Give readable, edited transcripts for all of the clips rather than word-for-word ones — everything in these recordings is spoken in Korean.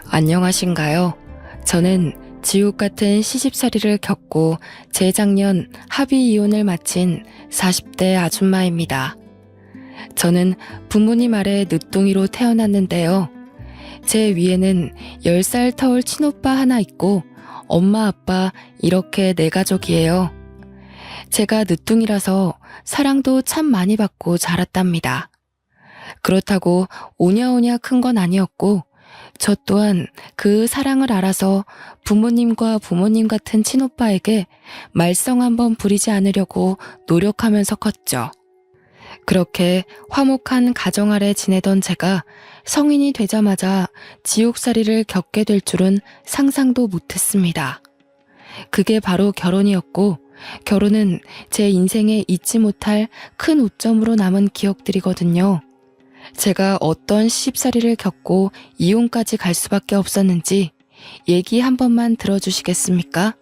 안녕하신가요? 저는 지옥 같은 시집살이를 겪고 재작년 합의 이혼을 마친 40대 아줌마입니다. 저는 부모님 아래 늦둥이로 태어났는데요. 제 위에는 10살 터울 친오빠 하나 있고 엄마 아빠 이렇게 4가족이에요. 제가 늦둥이라서 사랑도 참 많이 받고 자랐답니다. 그렇다고 오냐오냐 큰 건 아니었고 저 또한 그 사랑을 알아서 부모님과 부모님 같은 친오빠에게 말썽 한번 부리지 않으려고 노력하면서 컸죠. 그렇게 화목한 가정 아래 지내던 제가 성인이 되자마자 지옥살이를 겪게 될 줄은 상상도 못했습니다. 그게 바로 결혼이었고 결혼은 제 인생에 잊지 못할 큰 오점으로 남은 기억들이거든요. 제가 어떤 시집살이를 겪고 이혼까지 갈 수밖에 없었는지 얘기 한 번만 들어주시겠습니까?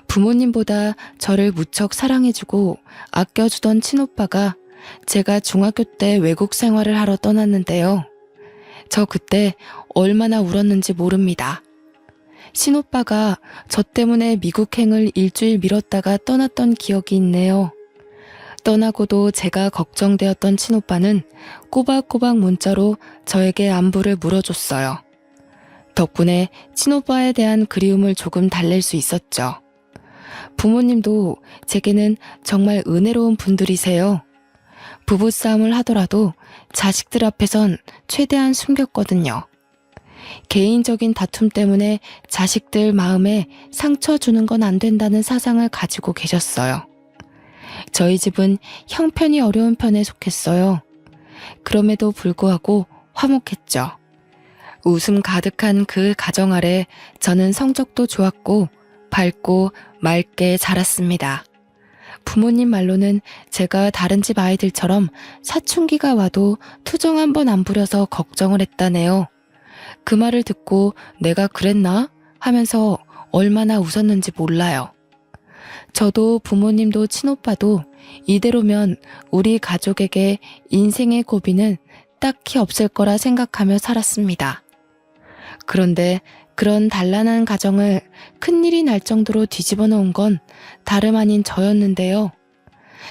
부모님보다 저를 무척 사랑해주고 아껴주던 친오빠가 제가 중학교 때 외국 생활을 하러 떠났는데요. 저 그때 얼마나 울었는지 모릅니다. 친오빠가 저 때문에 미국행을 일주일 미뤘다가 떠났던 기억이 있네요. 떠나고도 제가 걱정되었던 친오빠는 꼬박꼬박 문자로 저에게 안부를 물어줬어요. 덕분에 친오빠에 대한 그리움을 조금 달랠 수 있었죠. 부모님도 제게는 정말 은혜로운 분들이세요. 부부싸움을 하더라도 자식들 앞에선 최대한 숨겼거든요. 개인적인 다툼 때문에 자식들 마음에 상처 주는 건 안 된다는 사상을 가지고 계셨어요. 저희 집은 형편이 어려운 편에 속했어요. 그럼에도 불구하고 화목했죠. 웃음 가득한 그 가정 아래 저는 성적도 좋았고 밝고 맑게 자랐습니다. 부모님 말로는 제가 다른 집 아이들처럼 사춘기가 와도 투정 한 번 안 부려서 걱정을 했다네요. 그 말을 듣고 내가 그랬나? 하면서 얼마나 웃었는지 몰라요. 저도 부모님도 친오빠도 이대로면 우리 가족에게 인생의 고비는 딱히 없을 거라 생각하며 살았습니다. 그런데 그런 단란한 가정을 큰일이 날 정도로 뒤집어 놓은 건 다름 아닌 저였는데요.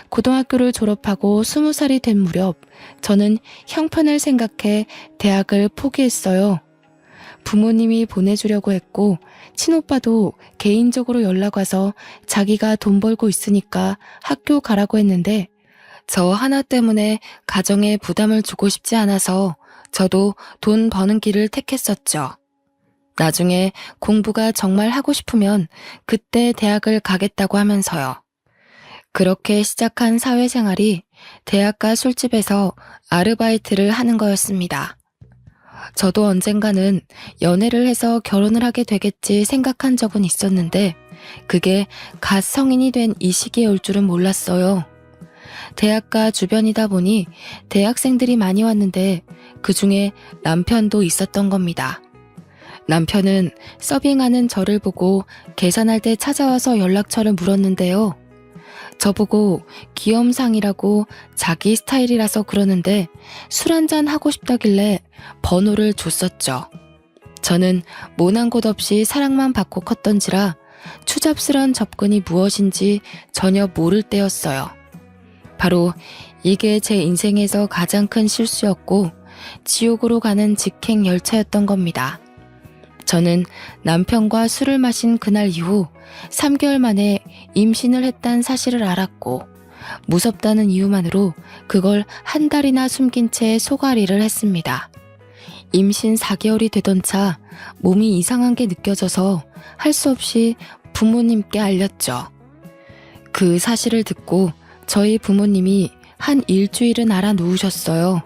고등학교를 졸업하고 20살이 된 무렵 저는 형편을 생각해 대학을 포기했어요. 부모님이 보내주려고 했고 친오빠도 개인적으로 연락 와서 자기가 돈 벌고 있으니까 학교 가라고 했는데 저 하나 때문에 가정에 부담을 주고 싶지 않아서 저도 돈 버는 길을 택했었죠. 나중에 공부가 정말 하고 싶으면 그때 대학을 가겠다고 하면서요. 그렇게 시작한 사회생활이 대학가 술집에서 아르바이트를 하는 거였습니다. 저도 언젠가는 연애를 해서 결혼을 하게 되겠지 생각한 적은 있었는데 그게 갓 성인이 된 이 시기에 올 줄은 몰랐어요. 대학가 주변이다 보니 대학생들이 많이 왔는데 그중에 남편도 있었던 겁니다. 남편은 서빙하는 저를 보고 계산할 때 찾아와서 연락처를 물었는데요. 저보고 귀염상이라고 자기 스타일이라서 그러는데 술 한잔 하고 싶다길래 번호를 줬었죠. 저는 모난 곳 없이 사랑만 받고 컸던지라 추잡스런 접근이 무엇인지 전혀 모를 때였어요. 바로 이게 제 인생에서 가장 큰 실수였고 지옥으로 가는 직행 열차였던 겁니다. 저는 남편과 술을 마신 그날 이후 3개월 만에 임신을 했다는 사실을 알았고 무섭다는 이유만으로 그걸 한 달이나 숨긴 채 소가리를 했습니다. 임신 4개월이 되던 차 몸이 이상한 게 느껴져서 할 수 없이 부모님께 알렸죠. 그 사실을 듣고 저희 부모님이 한 일주일은 알아누우셨어요.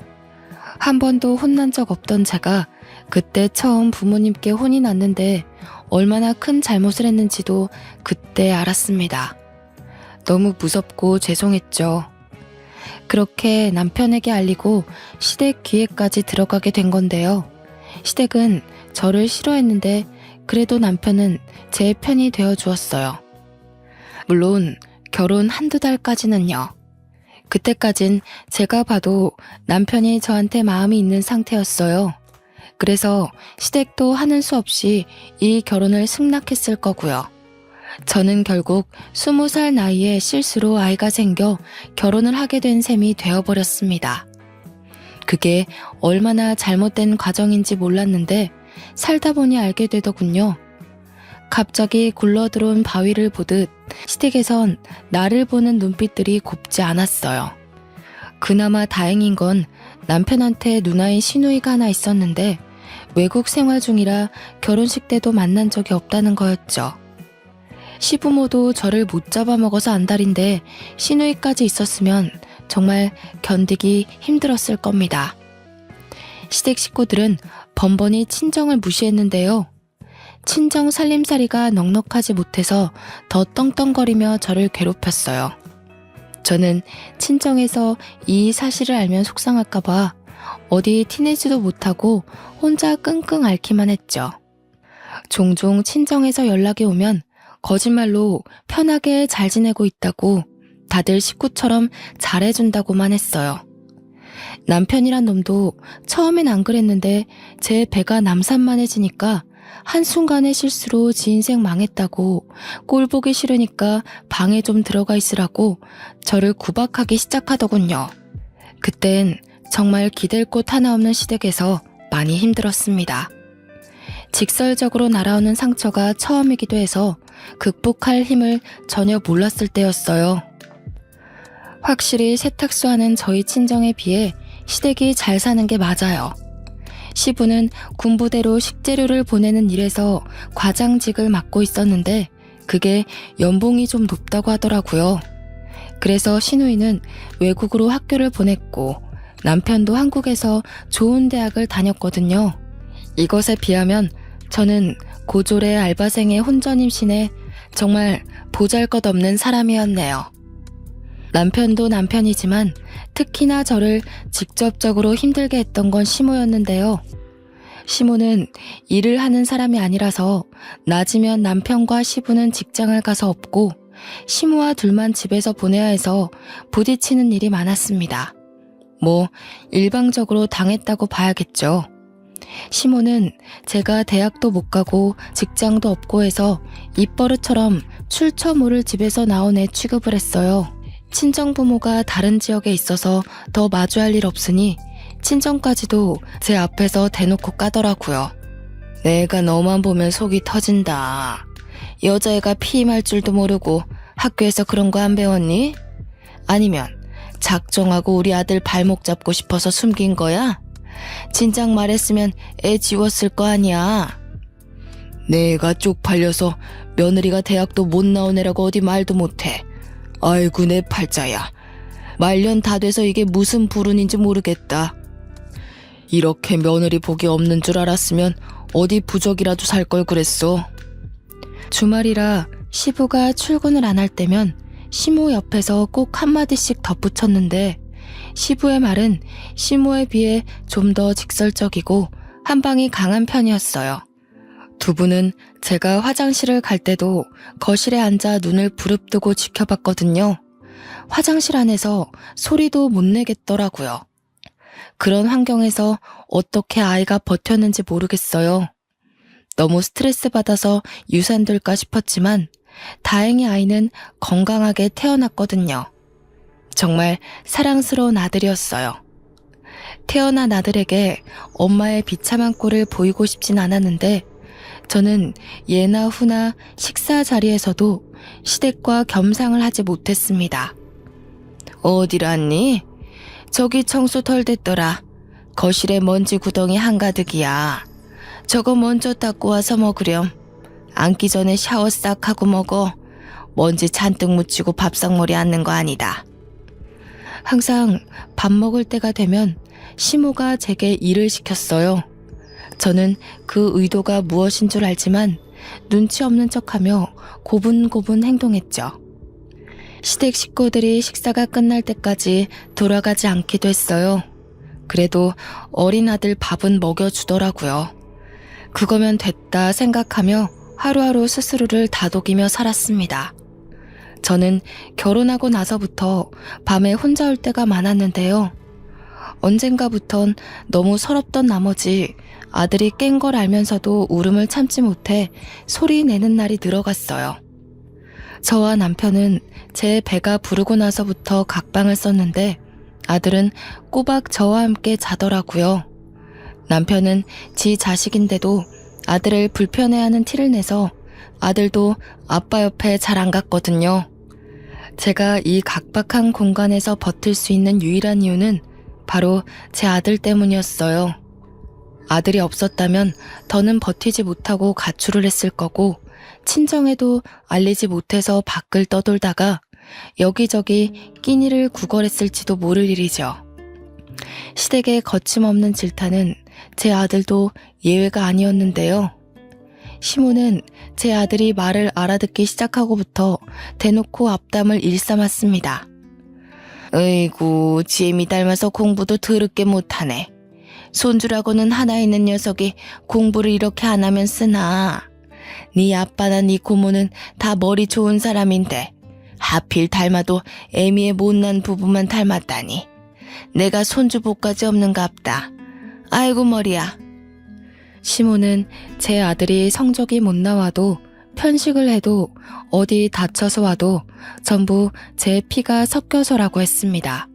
한 번도 혼난 적 없던 제가 그때 처음 부모님께 혼이 났는데 얼마나 큰 잘못을 했는지도 그때 알았습니다. 너무 무섭고 죄송했죠. 그렇게 남편에게 알리고 시댁 귀에까지 들어가게 된 건데요. 시댁은 저를 싫어했는데 그래도 남편은 제 편이 되어 주었어요. 물론 결혼 한두 달까지는요. 그때까진 제가 봐도 남편이 저한테 마음이 있는 상태였어요. 그래서 시댁도 하는 수 없이 이 결혼을 승낙했을 거고요. 저는 결국 20살 나이에 실수로 아이가 생겨 결혼을 하게 된 셈이 되어버렸습니다. 그게 얼마나 잘못된 과정인지 몰랐는데 살다 보니 알게 되더군요. 갑자기 굴러들어온 바위를 보듯 시댁에선 나를 보는 눈빛들이 곱지 않았어요. 그나마 다행인 건 남편한테 누나인 시누이가 하나 있었는데 외국 생활 중이라 결혼식 때도 만난 적이 없다는 거였죠. 시부모도 저를 못 잡아먹어서 안달인데 시누이까지 있었으면 정말 견디기 힘들었을 겁니다. 시댁 식구들은 번번이 친정을 무시했는데요. 친정 살림살이가 넉넉하지 못해서 더 떵떵거리며 저를 괴롭혔어요. 저는 친정에서 이 사실을 알면 속상할까봐 어디 티내지도 못하고 혼자 끙끙 앓기만 했죠. 종종 친정에서 연락이 오면 거짓말로 편하게 잘 지내고 있다고 다들 식구처럼 잘해준다고만 했어요. 남편이란 놈도 처음엔 안 그랬는데 제 배가 남산만해지니까 한순간의 실수로 지 인생 망했다고 꼴 보기 싫으니까 방에 좀 들어가 있으라고 저를 구박하기 시작하더군요. 그땐 정말 기댈 곳 하나 없는 시댁에서 많이 힘들었습니다. 직설적으로 날아오는 상처가 처음이기도 해서 극복할 힘을 전혀 몰랐을 때였어요. 확실히 세탁소 하는 저희 친정에 비해 시댁이 잘 사는 게 맞아요. 시부는 군부대로 식재료를 보내는 일에서 과장직을 맡고 있었는데 그게 연봉이 좀 높다고 하더라고요. 그래서 시누이는 외국으로 학교를 보냈고 남편도 한국에서 좋은 대학을 다녔거든요. 이것에 비하면 저는 고졸의 알바생의 혼전 임신에 정말 보잘것없는 사람이었네요. 남편도 남편이지만 특히나 저를 직접적으로 힘들게 했던 건 시모였는데요. 시모는 일을 하는 사람이 아니라서 낮이면 남편과 시부는 직장을 가서 없고 시모와 둘만 집에서 보내야 해서 부딪히는 일이 많았습니다. 뭐 일방적으로 당했다고 봐야겠죠. 시모는 제가 대학도 못 가고 직장도 없고 해서 입버릇처럼 출처 모를 집에서 나온 애 취급을 했어요. 친정부모가 다른 지역에 있어서 더 마주할 일 없으니 친정까지도 제 앞에서 대놓고 까더라고요. 내가 너만 보면 속이 터진다. 여자애가 피임할 줄도 모르고 학교에서 그런 거 안 배웠니? 아니면 작정하고 우리 아들 발목 잡고 싶어서 숨긴 거야? 진작 말했으면 애 지웠을 거 아니야. 내가 쪽팔려서 며느리가 대학도 못 나온 애라고 어디 말도 못해. 아이고 내 팔자야. 말년 다 돼서 이게 무슨 불운인지 모르겠다. 이렇게 며느리 복이 없는 줄 알았으면 어디 부적이라도 살 걸 그랬어. 주말이라 시부가 출근을 안 할 때면 시모 옆에서 꼭 한마디씩 덧붙였는데 시부의 말은 시모에 비해 좀 더 직설적이고 한방이 강한 편이었어요. 두 분은 제가 화장실을 갈 때도 거실에 앉아 눈을 부릅뜨고 지켜봤거든요. 화장실 안에서 소리도 못 내겠더라고요. 그런 환경에서 어떻게 아이가 버텼는지 모르겠어요. 너무 스트레스 받아서 유산될까 싶었지만 다행히 아이는 건강하게 태어났거든요. 정말 사랑스러운 아들이었어요. 태어난 아들에게 엄마의 비참한 꼴을 보이고 싶진 않았는데 저는 예나 후나 식사 자리에서도 시댁과 겸상을 하지 못했습니다. 어디랐니? 저기 청소 덜 됐더라. 거실에 먼지 구덩이 한가득이야. 저거 먼저 닦고 와서 먹으렴. 앉기 전에 샤워 싹 하고 먹어. 먼지 잔뜩 묻히고 밥상머리 앉는 거 아니다. 항상 밥 먹을 때가 되면 시모가 제게 일을 시켰어요. 저는 그 의도가 무엇인 줄 알지만 눈치 없는 척하며 고분고분 행동했죠. 시댁 식구들이 식사가 끝날 때까지 돌아가지 않기도 했어요. 그래도 어린 아들 밥은 먹여주더라고요. 그거면 됐다 생각하며 하루하루 스스로를 다독이며 살았습니다. 저는 결혼하고 나서부터 밤에 혼자 올 때가 많았는데요. 언젠가부턴 너무 서럽던 나머지 아들이 깬 걸 알면서도 울음을 참지 못해 소리 내는 날이 늘어갔어요. 저와 남편은 제 배가 부르고 나서부터 각방을 썼는데 아들은 꼬박 저와 함께 자더라고요. 남편은 지 자식인데도 아들을 불편해하는 티를 내서 아들도 아빠 옆에 잘 안 갔거든요. 제가 이 각박한 공간에서 버틸 수 있는 유일한 이유는 바로 제 아들 때문이었어요. 아들이 없었다면 더는 버티지 못하고 가출을 했을 거고 친정에도 알리지 못해서 밖을 떠돌다가 여기저기 끼니를 구걸했을지도 모를 일이죠. 시댁의 거침없는 질타는 제 아들도 예외가 아니었는데요. 시모는 제 아들이 말을 알아듣기 시작하고부터 대놓고 앞담을 일삼았습니다. 으이구, 지엠이 닮아서 공부도 더럽게 못하네. 손주라고는 하나 있는 녀석이 공부를 이렇게 안 하면 쓰나. 네 아빠나 네 고모는 다 머리 좋은 사람인데 하필 닮아도 애미의 못난 부부만 닮았다니. 내가 손주 복까지 없는갑다. 아이고 머리야. 시모는 제 아들이 성적이 못 나와도 편식을 해도 어디 다쳐서 와도 전부 제 피가 섞여서라고 했습니다.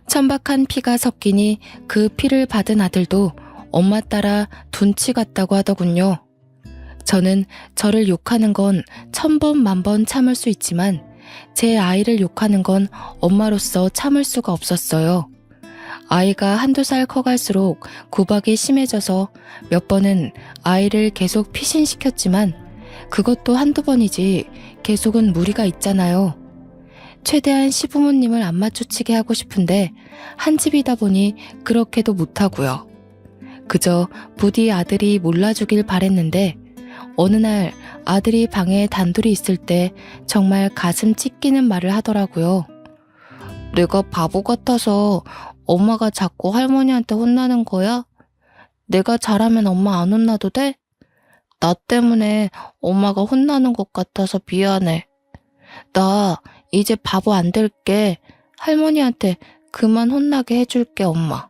천박한 피가 섞이니 그 피를 받은 아들도 엄마 따라 둔치 같다고 하더군요. 저는 저를 욕하는 건 1000번 만번 참을 수 있지만 제 아이를 욕하는 건 엄마로서 참을 수가 없었어요. 아이가 한두 살 커갈수록 구박이 심해져서 몇 번은 아이를 계속 피신시켰지만 그것도 한두 번이지 계속은 무리가 있잖아요. 최대한 시부모님을 안 마주치게 하고 싶은데 한 집이다 보니 그렇게도 못하고요. 그저 부디 아들이 몰라주길 바랬는데 어느 날 아들이 방에 단둘이 있을 때 정말 가슴 찢기는 말을 하더라고요. 내가 바보 같아서 엄마가 자꾸 할머니한테 혼나는 거야? 내가 잘하면 엄마 안 혼나도 돼? 나 때문에 엄마가 혼나는 것 같아서 미안해. 나 이제 바보 안 될게. 할머니한테 그만 혼나게 해줄게, 엄마.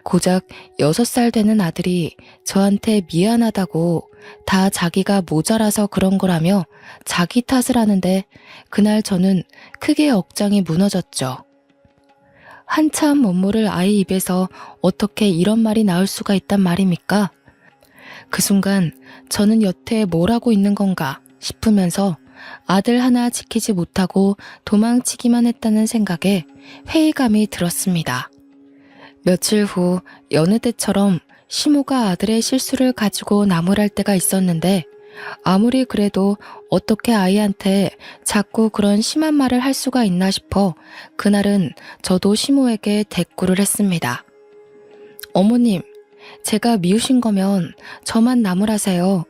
고작 6살 되는 아들이 저한테 미안하다고 다 자기가 모자라서 그런 거라며 자기 탓을 하는데 그날 저는 크게 억장이 무너졌죠. 한참 못 모를 아이 입에서 어떻게 이런 말이 나올 수가 있단 말입니까? 그 순간 저는 여태 뭘 하고 있는 건가 싶으면서 아들 하나 지키지 못하고 도망치기만 했다는 생각에 회의감이 들었습니다. 며칠 후 여느 때처럼 시모가 아들의 실수를 가지고 나무랄 때가 있었는데 아무리 그래도 어떻게 아이한테 자꾸 그런 심한 말을 할 수가 있나 싶어 그날은 저도 시모에게 대꾸를 했습니다. 어머님, 제가 미우신 거면 저만 나무라세요.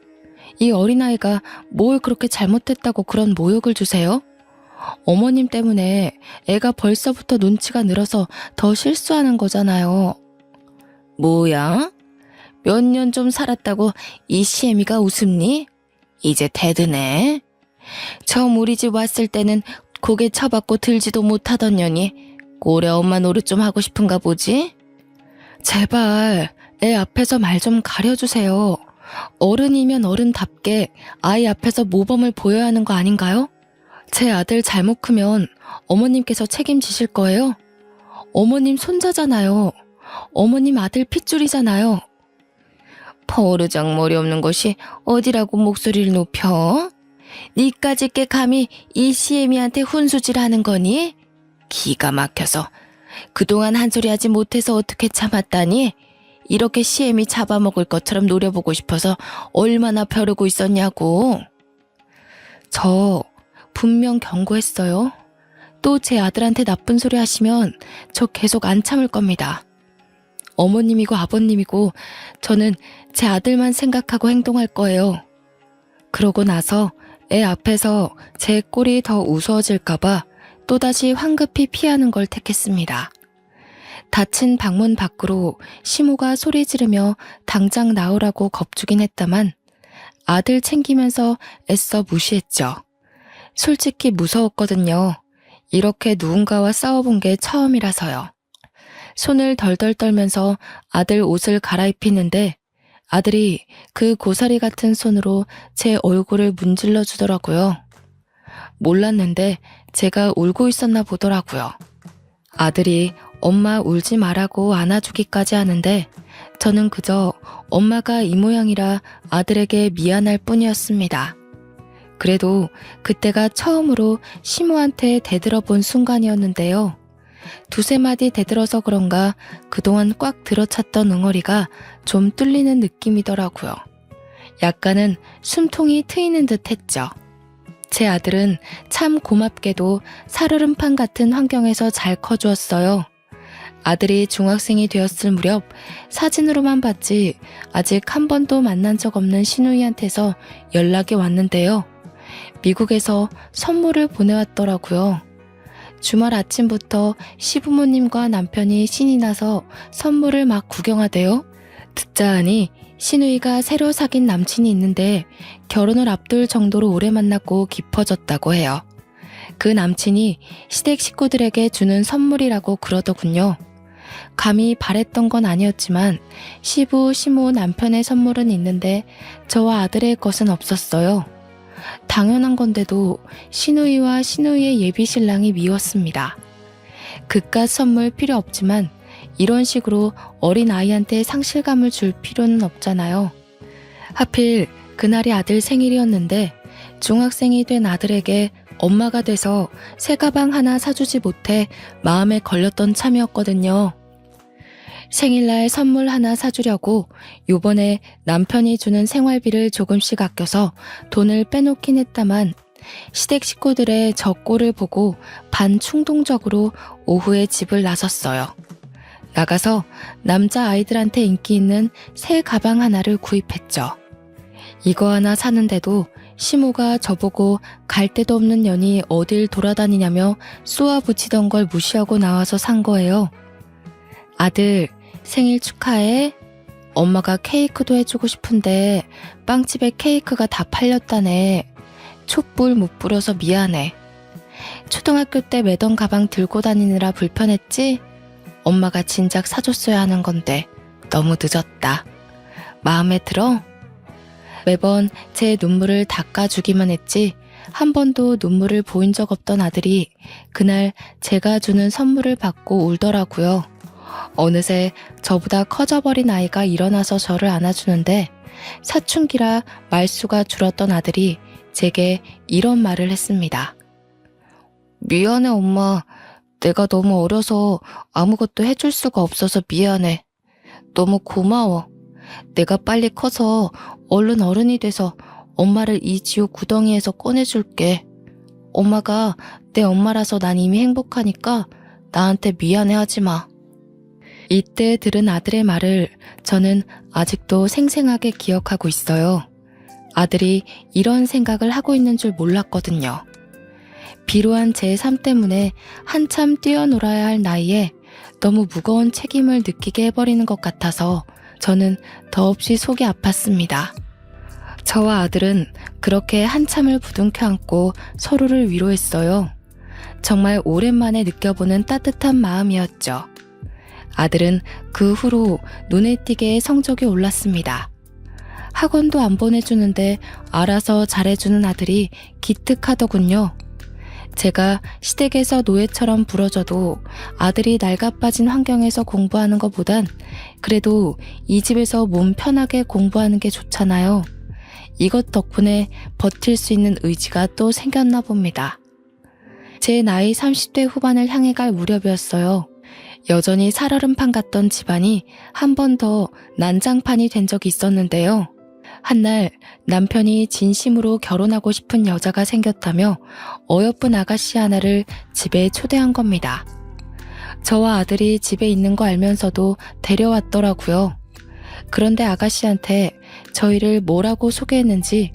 이 어린아이가 뭘 그렇게 잘못했다고 그런 모욕을 주세요? 어머님 때문에 애가 벌써부터 눈치가 늘어서 더 실수하는 거잖아요. 뭐야? 몇 년 좀 살았다고 이 시애미가 웃음니? 이제 대드네. 처음 우리 집 왔을 때는 고개 쳐받고 들지도 못하던 년이 올해 엄마 노릇 좀 하고 싶은가 보지? 제발 애 앞에서 말 좀 가려주세요. 어른이면 어른답게 아이 앞에서 모범을 보여야 하는 거 아닌가요? 제 아들 잘못 크면 어머님께서 책임지실 거예요? 어머님 손자잖아요. 어머님 아들 핏줄이잖아요. 버르장머리 없는 것이 어디라고 목소리를 높여? 니까짓 게 감히 이 시애미한테 훈수질하는 거니? 기가 막혀서 그동안 한 소리 하지 못해서 어떻게 참았다니? 이렇게 시애미 잡아먹을 것처럼 노려보고 싶어서 얼마나 벼르고 있었냐고. 저 분명 경고했어요. 또 제 아들한테 나쁜 소리 하시면 저 계속 안 참을 겁니다. 어머님이고 아버님이고 저는 제 아들만 생각하고 행동할 거예요. 그러고 나서 애 앞에서 제 꼴이 더 우스워질까봐 또다시 황급히 피하는 걸 택했습니다. 닫힌 방문 밖으로 시모가 소리 지르며 당장 나오라고 겁주긴 했다만 아들 챙기면서 애써 무시했죠. 솔직히 무서웠거든요. 이렇게 누군가와 싸워본 게 처음이라서요. 손을 덜덜 떨면서 아들 옷을 갈아입히는데 아들이 그 고사리 같은 손으로 제 얼굴을 문질러 주더라고요. 몰랐는데 제가 울고 있었나 보더라고요. 아들이 엄마 울지 말라고 안아주기까지 하는데 저는 그저 엄마가 이 모양이라 아들에게 미안할 뿐이었습니다. 그래도 그때가 처음으로 시모한테 대들어본 순간이었는데요. 두세 마디 대들어서 그런가 그동안 꽉 들어찼던 응어리가 좀 뚫리는 느낌이더라고요. 약간은 숨통이 트이는 듯 했죠. 제 아들은 참 고맙게도 살얼음판 같은 환경에서 잘 커주었어요. 아들이 중학생이 되었을 무렵 사진으로만 봤지 아직 한 번도 만난 적 없는 시누이한테서 연락이 왔는데요. 미국에서 선물을 보내왔더라고요. 주말 아침부터 시부모님과 남편이 신이 나서 선물을 막 구경하대요. 듣자 하니 시누이가 새로 사귄 남친이 있는데 결혼을 앞둘 정도로 오래 만났고 깊어졌다고 해요. 그 남친이 시댁 식구들에게 주는 선물이라고 그러더군요. 감히 바랬던 건 아니었지만 시부, 시모 남편의 선물은 있는데 저와 아들의 것은 없었어요. 당연한 건데도 시누이와 시누이의 예비 신랑이 미웠습니다. 그깟 선물 필요 없지만 이런 식으로 어린 아이한테 상실감을 줄 필요는 없잖아요. 하필 그날이 아들 생일이었는데 중학생이 된 아들에게 엄마가 돼서 새 가방 하나 사주지 못해 마음에 걸렸던 참이었거든요. 생일날 선물 하나 사주려고 요번에 남편이 주는 생활비를 조금씩 아껴서 돈을 빼놓긴 했다만 시댁 식구들의 저 꼴을 보고 반충동적으로 오후에 집을 나섰어요. 나가서 남자 아이들한테 인기 있는 새 가방 하나를 구입했죠. 이거 하나 사는데도 시모가 저보고 갈 데도 없는 년이 어딜 돌아다니냐며 쏘아붙이던 걸 무시하고 나와서 산 거예요. 아들, 생일 축하해. 엄마가 케이크도 해주고 싶은데 빵집에 케이크가 다 팔렸다네. 촛불 못 불어서 미안해. 초등학교 때 매던 가방 들고 다니느라 불편했지? 엄마가 진작 사줬어야 하는 건데 너무 늦었다. 마음에 들어? 매번 제 눈물을 닦아주기만 했지 한 번도 눈물을 보인 적 없던 아들이 그날 제가 주는 선물을 받고 울더라고요. 어느새 저보다 커져버린 아이가 일어나서 저를 안아주는데 사춘기라 말수가 줄었던 아들이 제게 이런 말을 했습니다. 미안해 엄마. 내가 너무 어려서 아무것도 해줄 수가 없어서 미안해. 너무 고마워. 내가 빨리 커서 얼른 어른이 돼서 엄마를 이 지옥 구덩이에서 꺼내줄게. 엄마가 내 엄마라서 난 이미 행복하니까 나한테 미안해하지 마. 이때 들은 아들의 말을 저는 아직도 생생하게 기억하고 있어요. 아들이 이런 생각을 하고 있는 줄 몰랐거든요. 비로한 제 삶 때문에 한참 뛰어놀아야 할 나이에 너무 무거운 책임을 느끼게 해버리는 것 같아서 저는 더없이 속이 아팠습니다. 저와 아들은 그렇게 한참을 부둥켜 안고 서로를 위로했어요. 정말 오랜만에 느껴보는 따뜻한 마음이었죠. 아들은 그 후로 눈에 띄게 성적이 올랐습니다. 학원도 안 보내주는데 알아서 잘해주는 아들이 기특하더군요. 제가 시댁에서 노예처럼 부러져도 아들이 낡아빠진 환경에서 공부하는 것보단 그래도 이 집에서 몸 편하게 공부하는 게 좋잖아요. 이것 덕분에 버틸 수 있는 의지가 또 생겼나 봅니다. 제 나이 30대 후반을 향해 갈 무렵이었어요. 여전히 살얼음판 같던 집안이 한 번 더 난장판이 된 적이 있었는데요. 한날 남편이 진심으로 결혼하고 싶은 여자가 생겼다며 어여쁜 아가씨 하나를 집에 초대한 겁니다. 저와 아들이 집에 있는 거 알면서도 데려왔더라고요. 그런데 아가씨한테 저희를 뭐라고 소개했는지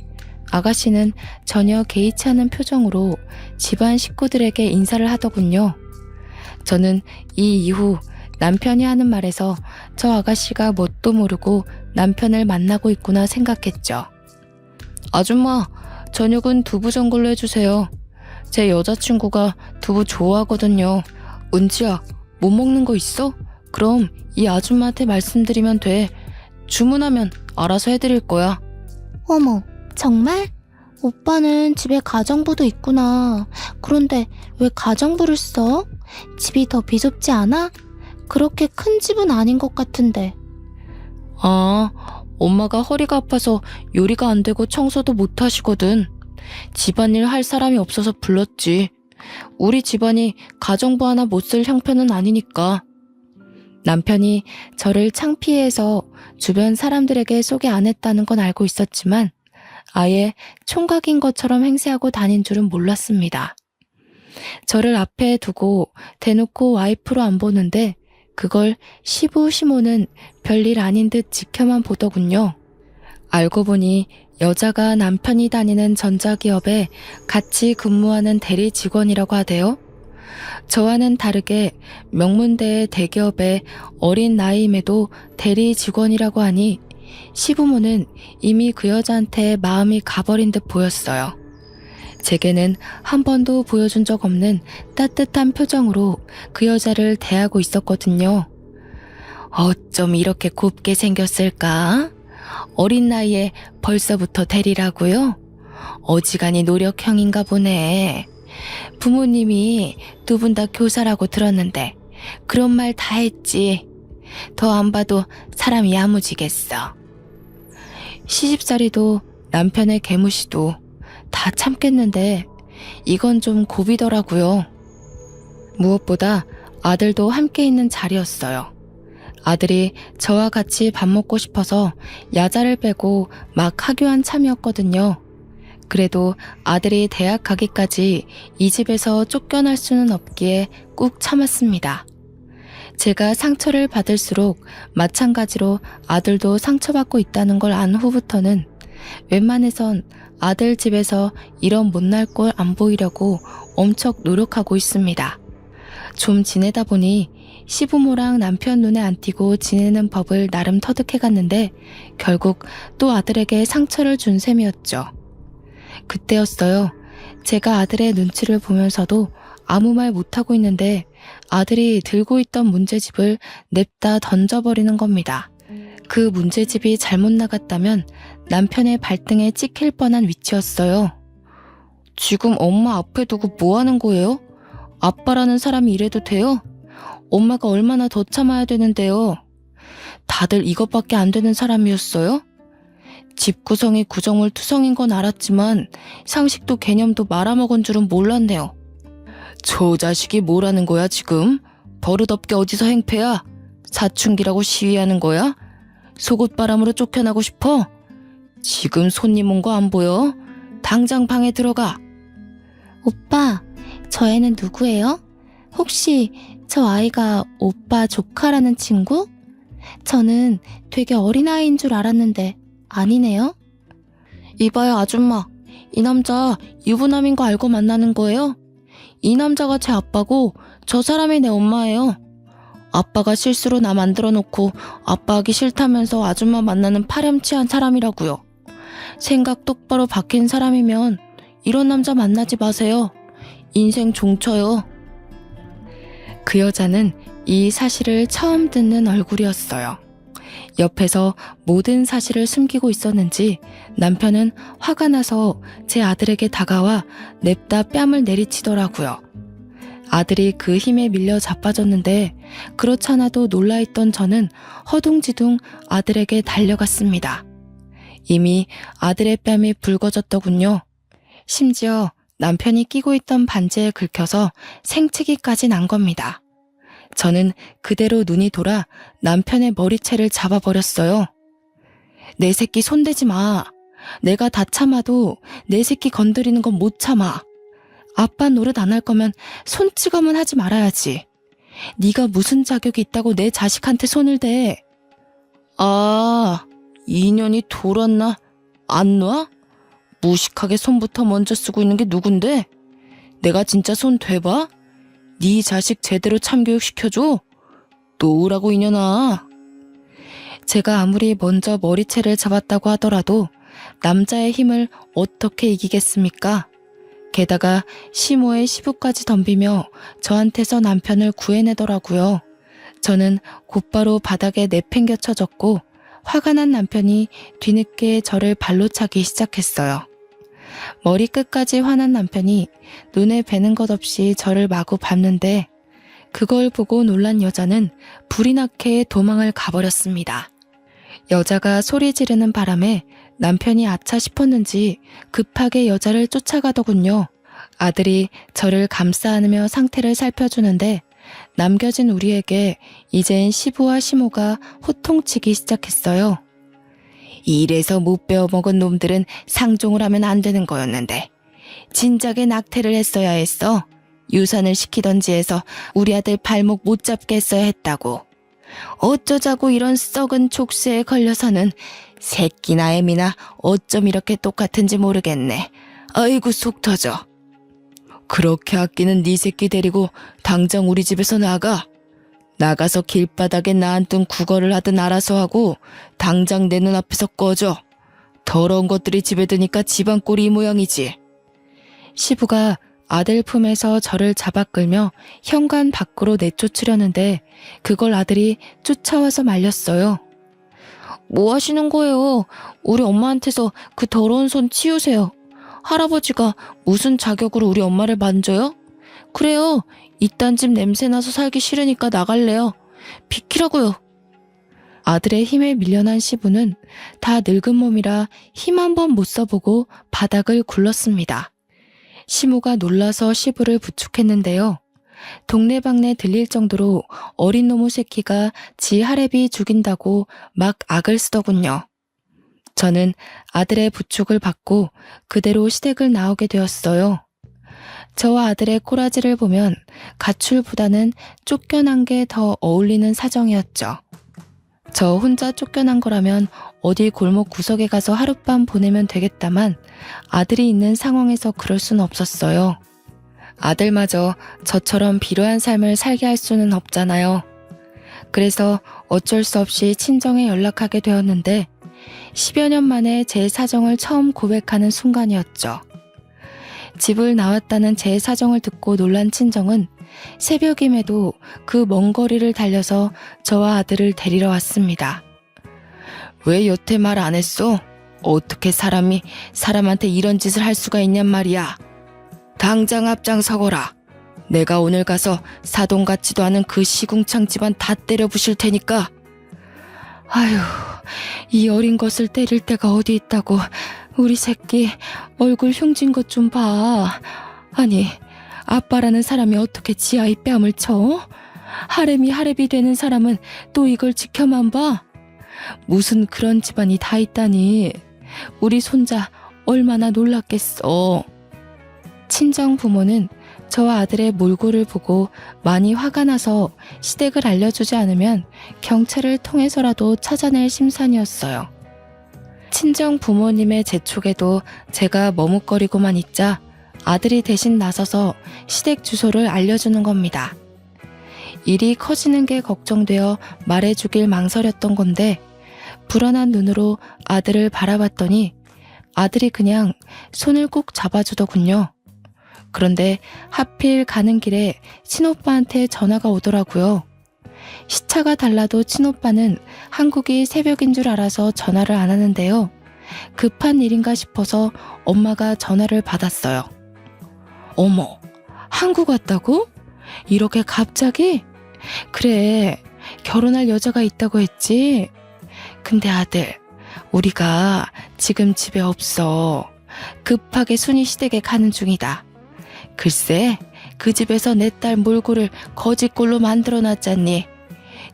아가씨는 전혀 개의치 않은 표정으로 집안 식구들에게 인사를 하더군요. 저는 이 이후 남편이 하는 말에서 저 아가씨가 뭣도 모르고 남편을 만나고 있구나 생각했죠. 아줌마, 저녁은 두부 전 걸로 해주세요. 제 여자친구가 두부 좋아하거든요. 은지야, 못 먹는 거 있어? 그럼 이 아줌마한테 말씀드리면 돼. 주문하면 알아서 해드릴 거야. 어머, 정말? 오빠는 집에 가정부도 있구나. 그런데 왜 가정부를 써? 집이 더 비좁지 않아? 그렇게 큰 집은 아닌 것 같은데. 아, 엄마가 허리가 아파서 요리가 안 되고 청소도 못 하시거든. 집안일 할 사람이 없어서 불렀지. 우리 집안이 가정부 하나 못 쓸 형편은 아니니까. 남편이 저를 창피해서 주변 사람들에게 소개 안 했다는 건 알고 있었지만 아예 총각인 것처럼 행세하고 다닌 줄은 몰랐습니다. 저를 앞에 두고 대놓고 와이프로 안 보는데 그걸 시부 시모는 별일 아닌 듯 지켜만 보더군요. 알고 보니 여자가 남편이 다니는 전자기업에 같이 근무하는 대리 직원이라고 하대요. 저와는 다르게 명문대의 대기업의 어린 나이임에도 대리 직원이라고 하니 시부모는 이미 그 여자한테 마음이 가버린 듯 보였어요. 제게는 한 번도 보여준 적 없는 따뜻한 표정으로 그 여자를 대하고 있었거든요. 어쩜 이렇게 곱게 생겼을까? 어린 나이에 벌써부터 대리라고요? 어지간히 노력형인가 보네. 부모님이 두 분 다 교사라고 들었는데 그런 말 다 했지. 더 안 봐도 사람이 야무지겠어. 시집살이도 남편의 개무시도 다 참겠는데 이건 좀 고비더라고요. 무엇보다 아들도 함께 있는 자리였어요. 아들이 저와 같이 밥 먹고 싶어서 야자를 빼고 막 하교한 참이었거든요. 그래도 아들이 대학 가기까지 이 집에서 쫓겨날 수는 없기에 꾹 참았습니다. 제가 상처를 받을수록 마찬가지로 아들도 상처받고 있다는 걸 안 후부터는 웬만해선 아들 집에서 이런 못날 꼴 안 보이려고 엄청 노력하고 있습니다. 좀 지내다 보니 시부모랑 남편 눈에 안 띄고 지내는 법을 나름 터득해갔는데 결국 또 아들에게 상처를 준 셈이었죠. 그때였어요. 제가 아들의 눈치를 보면서도 아무 말 못하고 있는데 아들이 들고 있던 문제집을 냅다 던져버리는 겁니다. 그 문제집이 잘못 나갔다면 남편의 발등에 찍힐 뻔한 위치였어요. 지금 엄마 앞에 두고 뭐 하는 거예요? 아빠라는 사람이 이래도 돼요? 엄마가 얼마나 더 참아야 되는데요. 다들 이것밖에 안 되는 사람이었어요? 집 구성이 구정물 투성인 건 알았지만 상식도 개념도 말아먹은 줄은 몰랐네요. 저 자식이 뭐라는 거야 지금? 버릇없게 어디서 행패야? 사춘기라고 시위하는 거야? 속옷바람으로 쫓겨나고 싶어? 지금 손님 온 거 안 보여? 당장 방에 들어가. 오빠, 저 애는 누구예요? 혹시 저 아이가 오빠 조카라는 친구? 저는 되게 어린아이인 줄 알았는데 아니네요? 이봐요 아줌마, 이 남자 유부남인 거 알고 만나는 거예요? 이 남자가 제 아빠고 저 사람이 내 엄마예요. 아빠가 실수로 나 만들어 놓고 아빠 하기 싫다면서 아줌마 만나는 파렴치한 사람이라고요. 생각 똑바로 바뀐 사람이면 이런 남자 만나지 마세요. 인생 종쳐요. 그 여자는 이 사실을 처음 듣는 얼굴이었어요. 옆에서 모든 사실을 숨기고 있었는지 남편은 화가 나서 제 아들에게 다가와 냅다 뺨을 내리치더라고요. 아들이 그 힘에 밀려 자빠졌는데 그렇잖아도 놀라있던 저는 허둥지둥 아들에게 달려갔습니다. 이미 아들의 뺨이 붉어졌더군요. 심지어 남편이 끼고 있던 반지에 긁혀서 생채기까지 난 겁니다. 저는 그대로 눈이 돌아 남편의 머리채를 잡아버렸어요. 내 새끼 손대지 마. 내가 다 참아도 내 새끼 건드리는 건 못 참아. 아빠 노릇 안 할 거면 손찌검은 하지 말아야지. 네가 무슨 자격이 있다고 내 자식한테 손을 대. 아, 인연이 돌았나? 안 놔? 무식하게 손부터 먼저 쓰고 있는 게 누군데? 내가 진짜 손 대봐? 네 자식 제대로 참교육 시켜줘? 놓으라고 이년아. 제가 아무리 먼저 머리채를 잡았다고 하더라도 남자의 힘을 어떻게 이기겠습니까? 게다가 시모의 시부까지 덤비며 저한테서 남편을 구해내더라고요. 저는 곧바로 바닥에 내팽겨쳐졌고 화가 난 남편이 뒤늦게 저를 발로 차기 시작했어요. 머리끝까지 화난 남편이 눈에 뵈는 것 없이 저를 마구 밟는데 그걸 보고 놀란 여자는 불이 나게 도망을 가버렸습니다. 여자가 소리 지르는 바람에 남편이 아차 싶었는지 급하게 여자를 쫓아가더군요. 아들이 저를 감싸 안으며 상태를 살펴주는데 남겨진 우리에게 이젠 시부와 시모가 호통치기 시작했어요. 이래서 못 배워먹은 놈들은 상종을 하면 안 되는 거였는데 진작에 낙태를 했어야 했어. 유산을 시키던지 해서 우리 아들 발목 못 잡게 했어야 했다고. 어쩌자고 이런 썩은 족쇄에 걸려서는 새끼나 애미나 어쩜 이렇게 똑같은지 모르겠네. 아이고 속 터져. 그렇게 아끼는 네 새끼 데리고 당장 우리 집에서 나가. 나가서 길바닥에 나앉은 구걸을 하든 알아서 하고 당장 내 눈앞에서 꺼져. 더러운 것들이 집에 드니까 집안 꼴이 이 모양이지. 시부가 아들 품에서 저를 잡아 끌며 현관 밖으로 내쫓으려는데 그걸 아들이 쫓아와서 말렸어요. 뭐 하시는 거예요? 우리 엄마한테서 그 더러운 손 치우세요. 할아버지가 무슨 자격으로 우리 엄마를 만져요? 그래요. 이딴 집 냄새나서 살기 싫으니까 나갈래요. 비키라고요. 아들의 힘에 밀려난 시부는 다 늙은 몸이라 힘 한 번 못 써보고 바닥을 굴렀습니다. 시모가 놀라서 시부를 부축했는데요. 동네방네 들릴 정도로 어린 놈의 새끼가 지 할애비 죽인다고 막 악을 쓰더군요. 저는 아들의 부축을 받고 그대로 시댁을 나오게 되었어요. 저와 아들의 꼬라지를 보면 가출보다는 쫓겨난 게 더 어울리는 사정이었죠. 저 혼자 쫓겨난 거라면 어디 골목 구석에 가서 하룻밤 보내면 되겠다만 아들이 있는 상황에서 그럴 수는 없었어요. 아들마저 저처럼 비루한 삶을 살게 할 수는 없잖아요. 그래서 어쩔 수 없이 친정에 연락하게 되었는데 10여 년 만에 제 사정을 처음 고백하는 순간이었죠. 집을 나왔다는 제 사정을 듣고 놀란 친정은 새벽임에도 그 먼 거리를 달려서 저와 아들을 데리러 왔습니다. 왜 여태 말 안 했어? 어떻게 사람이 사람한테 이런 짓을 할 수가 있냔 말이야. 당장 앞장서거라. 내가 오늘 가서 사돈 같지도 않은 그 시궁창 집안 다 때려 부실 테니까. 아휴, 이 어린 것을 때릴 데가 어디 있다고. 우리 새끼 얼굴 흉진 것 좀 봐. 아니, 아빠라는 사람이 어떻게 지 아이 뺨을 쳐? 할애비 되는 사람은 또 이걸 지켜만 봐? 무슨 그런 집안이 다 있다니. 우리 손자 얼마나 놀랐겠어. 친정 부모는 저와 아들의 몰골을 보고 많이 화가 나서 시댁을 알려주지 않으면 경찰을 통해서라도 찾아낼 심산이었어요. 친정 부모님의 재촉에도 제가 머뭇거리고만 있자 아들이 대신 나서서 시댁 주소를 알려주는 겁니다. 일이 커지는 게 걱정되어 말해주길 망설였던 건데 불안한 눈으로 아들을 바라봤더니 아들이 그냥 손을 꼭 잡아주더군요. 그런데 하필 가는 길에 친오빠한테 전화가 오더라고요. 시차가 달라도 친오빠는 한국이 새벽인 줄 알아서 전화를 안 하는데요. 급한 일인가 싶어서 엄마가 전화를 받았어요. 어머, 한국 왔다고? 이렇게 갑자기? 그래, 결혼할 여자가 있다고 했지? 근데 아들, 우리가 지금 집에 없어. 급하게 순이 시댁에 가는 중이다. 글쎄, 그 집에서 내 딸 몰골을 거짓골로 만들어놨잖니.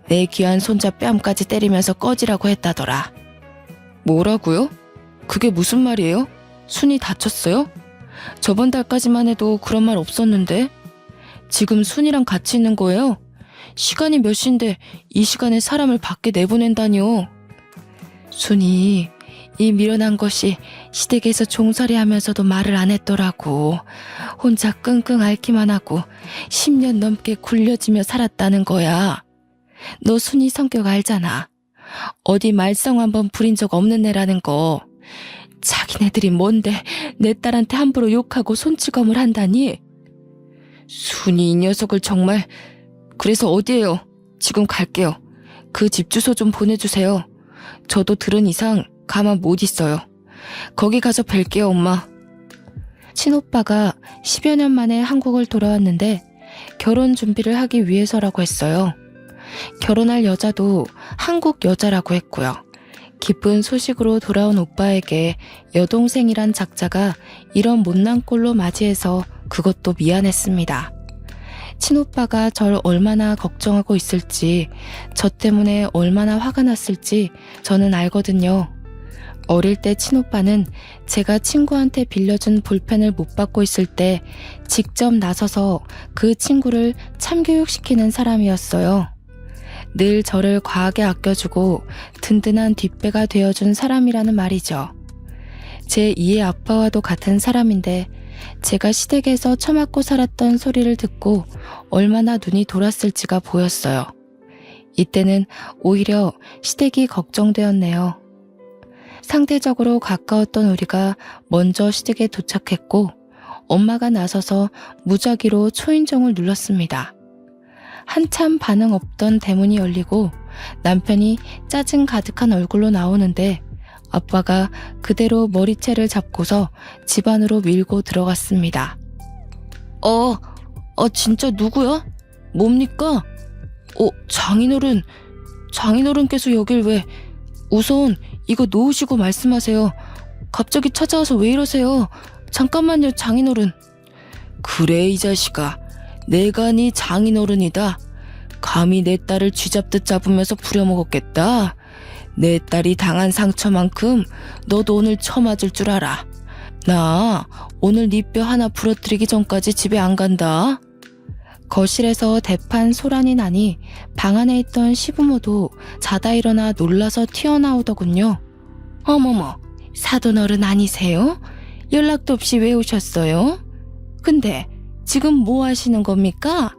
내 귀한 손자 뺨까지 때리면서 꺼지라고 했다더라. 뭐라고요? 그게 무슨 말이에요? 순이 다쳤어요? 저번 달까지만 해도 그런 말 없었는데. 지금 순이랑 같이 있는 거예요? 시간이 몇 시인데 이 시간에 사람을 밖에 내보낸다니요. 순이 이 미련한 것이 시댁에서 종살이 하면서도 말을 안 했더라고. 혼자 끙끙 앓기만 하고 10년 넘게 굴려지며 살았다는 거야. 너 순이 성격 알잖아. 어디 말썽 한번 부린 적 없는 애라는 거. 자기네들이 뭔데 내 딸한테 함부로 욕하고 손찌검을 한다니? 순이 이 녀석을 정말. 그래서 어디에요? 지금 갈게요. 그 집 주소 좀 보내주세요. 저도 들은 이상 가만 못 있어요. 거기 가서 뵐게요, 엄마. 친오빠가 10여 년 만에 한국을 돌아왔는데 결혼 준비를 하기 위해서라고 했어요. 결혼할 여자도 한국 여자라고 했고요. 기쁜 소식으로 돌아온 오빠에게 여동생이란 작자가 이런 못난 꼴로 맞이해서 그것도 미안했습니다. 친오빠가 절 얼마나 걱정하고 있을지, 저 때문에 얼마나 화가 났을지 저는 알거든요. 어릴 때 친오빠는 제가 친구한테 빌려준 볼펜을 못 받고 있을 때 직접 나서서 그 친구를 참교육시키는 사람이었어요. 늘 저를 과하게 아껴주고 든든한 뒷배가 되어준 사람이라는 말이죠. 제 2의 아빠와도 같은 사람인데 제가 시댁에서 처맞고 살았던 소리를 듣고 얼마나 눈이 돌았을지가 보였어요. 이때는 오히려 시댁이 걱정되었네요. 상대적으로 가까웠던 우리가 먼저 시댁에 도착했고 엄마가 나서서 무작위로 초인종을 눌렀습니다. 한참 반응 없던 대문이 열리고 남편이 짜증 가득한 얼굴로 나오는데 아빠가 그대로 머리채를 잡고서 집 안으로 밀고 들어갔습니다. 진짜 누구야? 뭡니까? 장인어른께서 여길 왜... 우선 이거 놓으시고 말씀하세요. 갑자기 찾아와서 왜 이러세요? 잠깐만요, 장인어른. 그래, 이 자식아. 내가 네 장인어른이다. 감히 내 딸을 쥐잡듯 잡으면서 부려먹었겠다. 내 딸이 당한 상처만큼 너도 오늘 처맞을 줄 알아. 나 오늘 네 뼈 하나 부러뜨리기 전까지 집에 안 간다. 거실에서 대판 소란이 나니 방 안에 있던 시부모도 자다 일어나 놀라서 튀어나오더군요. 어머머, 사돈어른 아니세요? 연락도 없이 왜 오셨어요? 근데 지금 뭐 하시는 겁니까?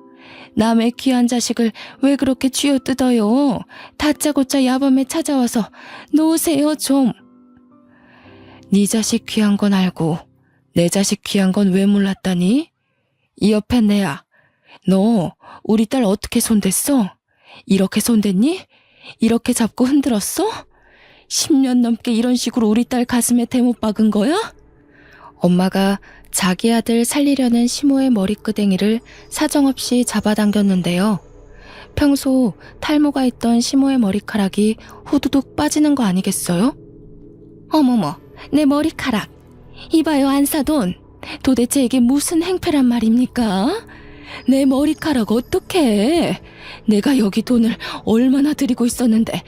남의 귀한 자식을 왜 그렇게 쥐어뜯어요? 다짜고짜 야밤에 찾아와서 놓으세요 좀. 네 자식 귀한 건 알고 내 자식 귀한 건 왜 몰랐다니? 이 옆에 내야. 너 우리 딸 어떻게 손댔어? 이렇게 손댔니? 이렇게 잡고 흔들었어? 10년 넘게 이런 식으로 우리 딸 가슴에 대못 박은 거야? 엄마가 자기 아들 살리려는 시모의 머리끄댕이를 사정없이 잡아당겼는데요. 평소 탈모가 있던 시모의 머리카락이 후두둑 빠지는 거 아니겠어요? 어머머, 내 머리카락. 이봐요, 안사돈. 도대체 이게 무슨 행패란 말입니까? 내 머리카락 어떡해? 내가 여기 돈을 얼마나 들이고 있었는데.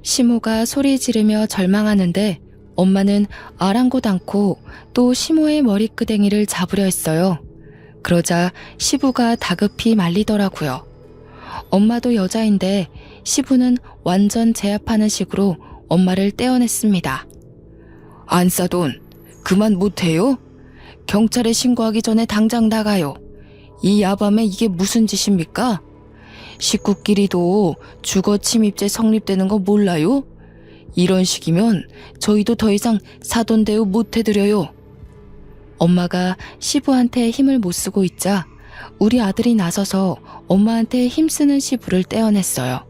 시모가 소리 지르며 절망하는데 엄마는 아랑곳 않고 또 시모의 머리끄댕이를 잡으려 했어요. 그러자 시부가 다급히 말리더라고요. 엄마도 여자인데 시부는 완전 제압하는 식으로 엄마를 떼어냈습니다. 안사돈, 그만 못해요? 경찰에 신고하기 전에 당장 나가요. 이 야밤에 이게 무슨 짓입니까? 식구끼리도 주거 침입죄 성립되는 거 몰라요? 이런 식이면 저희도 더 이상 사돈 대우 못 해드려요. 엄마가 시부한테 힘을 못 쓰고 있자 우리 아들이 나서서 엄마한테 힘쓰는 시부를 떼어냈어요.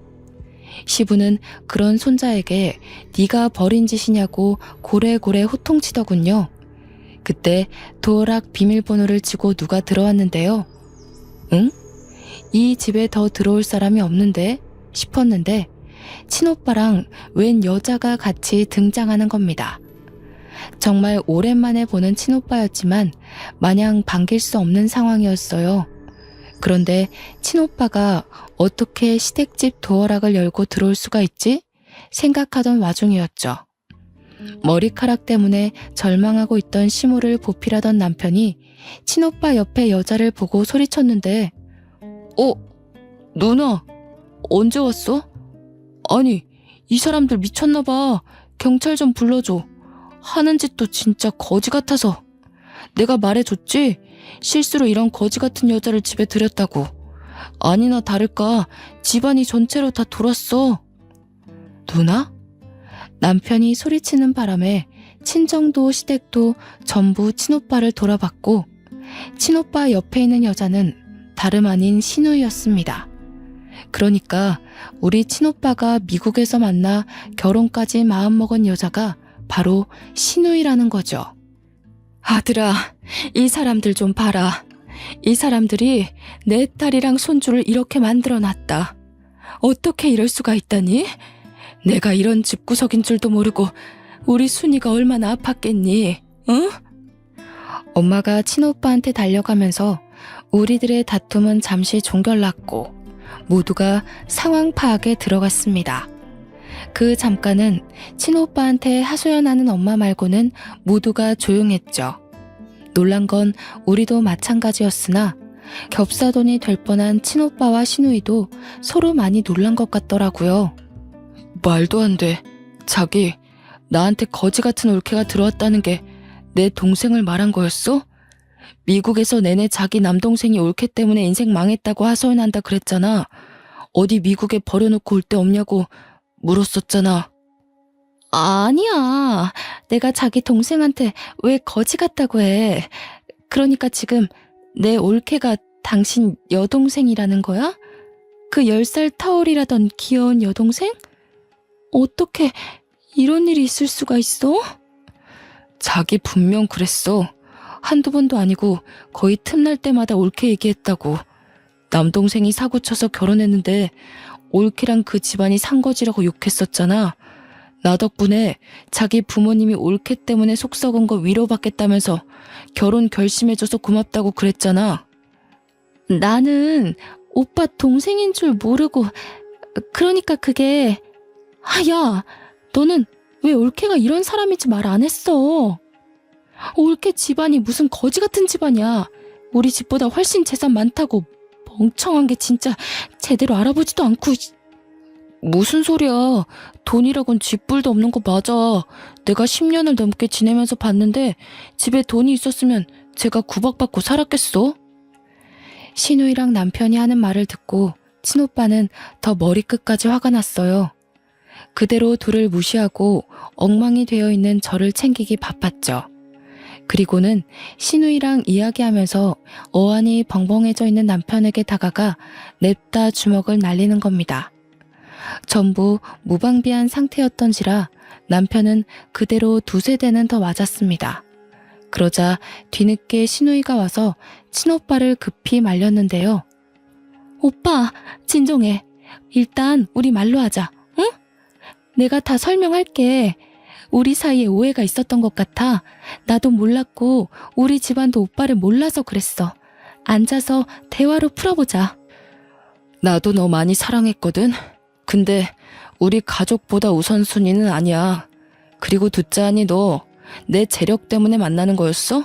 시부는 그런 손자에게 네가 벌인 짓이냐고 고래고래 호통치더군요. 그때 도어락 비밀번호를 치고 누가 들어왔는데요. 응? 이 집에 더 들어올 사람이 없는데 싶었는데 친오빠랑 웬 여자가 같이 등장하는 겁니다. 정말 오랜만에 보는 친오빠였지만 마냥 반길 수 없는 상황이었어요. 그런데 친오빠가 어떻게 시댁집 도어락을 열고 들어올 수가 있지? 생각하던 와중이었죠. 머리카락 때문에 절망하고 있던 시모를 보필하던 남편이 친오빠 옆에 여자를 보고 소리쳤는데 누나, 언제 왔어? 아니, 이 사람들 미쳤나봐. 경찰 좀 불러줘. 하는 짓도 진짜 거지 같아서. 내가 말해줬지? 실수로 이런 거지 같은 여자를 집에 들였다고. 아니나 다를까 집안이 전체로 다 돌았어. 누나? 남편이 소리치는 바람에 친정도 시댁도 전부 친오빠를 돌아봤고 친오빠 옆에 있는 여자는 다름 아닌 신우이였습니다. 그러니까 우리 친오빠가 미국에서 만나 결혼까지 마음먹은 여자가 바로 신우이라는 거죠. 아들아, 이 사람들 좀 봐라. 이 사람들이 내 딸이랑 손주를 이렇게 만들어놨다. 어떻게 이럴 수가 있다니? 내가 이런 집구석인 줄도 모르고 우리 순이가 얼마나 아팠겠니? 응? 엄마가 친오빠한테 달려가면서 우리들의 다툼은 잠시 종결났고 모두가 상황 파악에 들어갔습니다. 그 잠깐은 친오빠한테 하소연하는 엄마 말고는 모두가 조용했죠. 놀란 건 우리도 마찬가지였으나 겹사돈이 될 뻔한 친오빠와 신우이도 서로 많이 놀란 것 같더라고요. 말도 안 돼. 자기, 나한테 거지 같은 올케가 들어왔다는 게 내 동생을 말한 거였어? 미국에서 내내 자기 남동생이 올케 때문에 인생 망했다고 하소연한다 그랬잖아. 어디 미국에 버려놓고 올 데 없냐고 물었었잖아. 아니야. 내가 자기 동생한테 왜 거지 같다고 해. 그러니까 지금 내 올케가 당신 여동생이라는 거야? 그 10살 타올이라던 귀여운 여동생? 어떻게 이런 일이 있을 수가 있어? 자기 분명 그랬어. 한두 번도 아니고 거의 틈날 때마다 올케 얘기했다고. 남동생이 사고쳐서 결혼했는데 올케랑 그 집안이 산거지라고 욕했었잖아. 나 덕분에 자기 부모님이 올케 때문에 속 썩은 거 위로받겠다면서 결혼 결심해줘서 고맙다고 그랬잖아. 나는 오빠 동생인 줄 모르고, 그러니까 그게, 야, 너는 왜 올케가 이런 사람인지 말 안 했어? 올케 집안이 무슨 거지 같은 집안이야. 우리 집보다 훨씬 재산 많다고. 멍청한 게 진짜 제대로 알아보지도 않고. 무슨 소리야. 돈이라곤 쥐뿔도 없는 거 맞아. 내가 10년을 넘게 지내면서 봤는데 집에 돈이 있었으면 제가 구박받고 살았겠어? 신우이랑 남편이 하는 말을 듣고 친오빠는 더 머리끝까지 화가 났어요. 그대로 둘을 무시하고 엉망이 되어 있는 저를 챙기기 바빴죠. 그리고는 신우이랑 이야기하면서 어안이 벙벙해져 있는 남편에게 다가가 냅다 주먹을 날리는 겁니다. 전부 무방비한 상태였던지라 남편은 그대로 두세 대는 더 맞았습니다. 그러자 뒤늦게 신우이가 와서 친오빠를 급히 말렸는데요. 오빠, 진정해. 일단 우리 말로 하자. 응? 내가 다 설명할게. 우리 사이에 오해가 있었던 것 같아. 나도 몰랐고 우리 집안도 오빠를 몰라서 그랬어. 앉아서 대화로 풀어보자. 나도 너 많이 사랑했거든. 근데 우리 가족보다 우선순위는 아니야. 그리고 듣자하니 너 내 재력 때문에 만나는 거였어?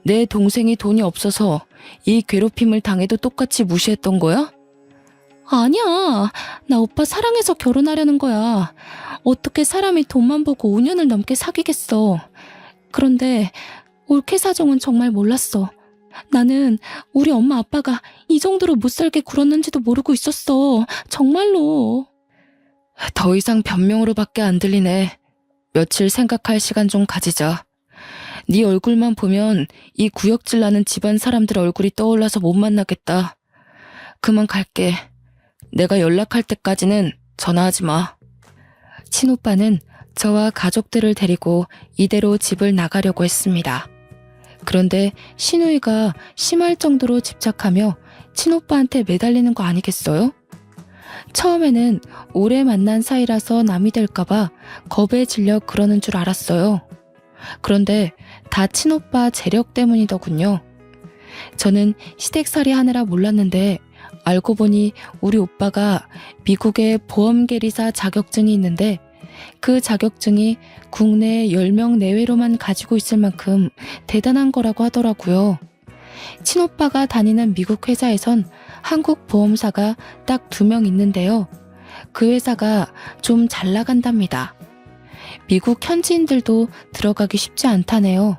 내 동생이 돈이 없어서 이 괴롭힘을 당해도 똑같이 무시했던 거야? 아니야. 나 오빠 사랑해서 결혼하려는 거야. 어떻게 사람이 돈만 보고 5년을 넘게 사귀겠어. 그런데 올케 사정은 정말 몰랐어. 나는 우리 엄마 아빠가 이 정도로 못살게 굴었는지도 모르고 있었어. 정말로. 더 이상 변명으로밖에 안 들리네. 며칠 생각할 시간 좀 가지자. 네 얼굴만 보면 이 구역질 나는 집안 사람들 얼굴이 떠올라서 못 만나겠다. 그만 갈게. 내가 연락할 때까지는 전화하지 마. 친오빠는 저와 가족들을 데리고 이대로 집을 나가려고 했습니다. 그런데 신우이가 심할 정도로 집착하며 친오빠한테 매달리는 거 아니겠어요? 처음에는 오래 만난 사이라서 남이 될까봐 겁에 질려 그러는 줄 알았어요. 그런데 다 친오빠 재력 때문이더군요. 저는 시댁살이 하느라 몰랐는데 알고 보니 우리 오빠가 미국에 보험계리사 자격증이 있는데 그 자격증이 국내 10명 내외로만 가지고 있을 만큼 대단한 거라고 하더라고요. 친오빠가 다니는 미국 회사에선 한국 보험사가 딱 2명 있는데요. 그 회사가 좀 잘 나간답니다. 미국 현지인들도 들어가기 쉽지 않다네요.